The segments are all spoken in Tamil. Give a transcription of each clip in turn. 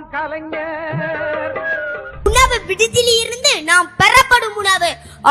எல்லாம் கலைஞர். உணவு விடுதியில் இருந்து நாம் பெறப்படும் உணவு.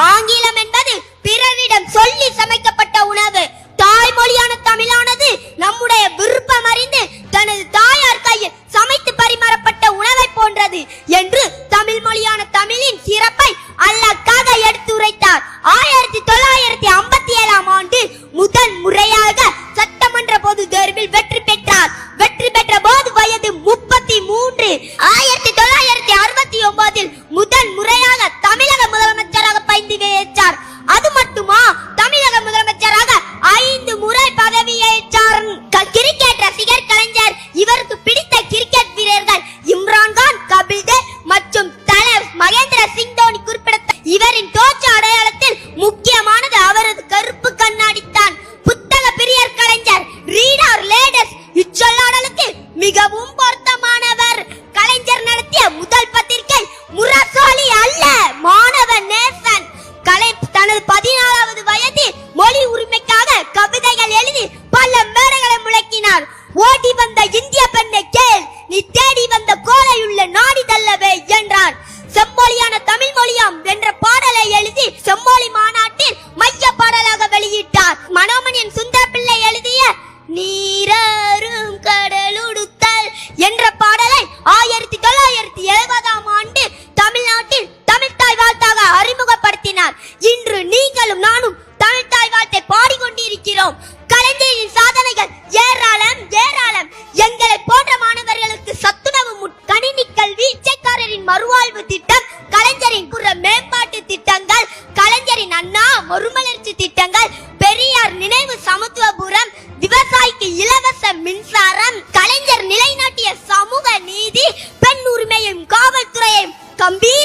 ஆங்கிலம் என்பது பிறரிடம் சொல்லி சமைக்கப்பட்ட உணவு. தாய்மொழியான தமிழானது நம்முடைய விருப்பம் அறிந்து தனது தாயார் கையில் சமைத்து பரிமாறப்பட்ட உணவை போன்றது என்று தமிழ் மொழியான தமிழின் சிறப்பை அல்லாஹ்காக எடுத்துரைத்தார். 1957 ஆண்டு முதல் முறையாக சட்டமன்ற பொது தேர்வில் வெற்றி பெற்றார். வெற்றி பெற்ற போது வயது 33. 1969 முதல் முறையாக தமிழக முதலமைச்சராக பதவியேற்றார். அது மட்டுமா, தமிழக முதலமைச்சராக 5 முறை பதவியேற்றார். கிரிக்கெட் ரசிகர் கலைஞர். இவருக்கு பிடித்த கிரிக்கெட் வீரர்கள் இம்ரான்கான், கபில் தேவ் மற்றும் தலைவர் மகேந்திர சிங் தோனி குறிப்பிடத்தக்க. இவரின் தோற்ற அடையாளத்தில் முக்கியமானது அவரது கருப்பு கண்ணாடி தான். புத்தக பிரியர் கலைஞர், ரீடர் லேடர்ஸ் இச்சொல்லாடலுக்கு மிகவும் பொருத்தமானவர். கலைஞர் நடத்திய முதல் பத்திரிகை முரசொலி அல்ல, மாணவ நேசன். தனது 14வது வயதில் மொழி உரிமைக்காக கவிதைகள் எழுதி பல மேடைகளை முழக்கினார். ஓடி வந்த இந்திய பெண்ணை கேள், நீ தேடி வந்த கோலையுள்ள நாடி தள்ளவே என்றார். செம்மொழியான தமிழ் மொழியாம் என்ற பாடலை எழுதி செம்மொழி மாநாட்டில் மைய பாடலாக வெளியிட்டார். மனோமணியன் சுந்தர பிள்ளை எழுதிய நீரும் கடலுடுத்தல் என்ற பாடலை 1970 ஆண்டு தமிழ்நாட்டில் தமிழ்தாய் வாழ்த்தாக அறிமுகப்படுத்தினார். இன்று நீங்களும் நானும் தமிழ்தாய் வாழ்த்தை பாடிக்கொண்டிருக்கிறோம். கலைஞரின் சாதனைகள் ஏராளம் ஏராளம். எங்களை போன்ற மாணவர்களுக்கு சத்துணவு, கணினி கல்வி, பிச்சைக்காரரின் மறுவாழ்வு திட்டம், கலைஞரின் புற மேம்பாட்டு திட்டங்கள், கலைஞரின் அண்ணா மறுமலர்ச்சி திட்டங்கள், பெரியார் நினைவு சமத்துவபுரம், விவசாயிக்கு இலவச மின்சாரம், கலைஞர் நிலைநாட்டிய சமூக நீதி, பெண் உரிமையும் காவல்துறையையும் கம்பீர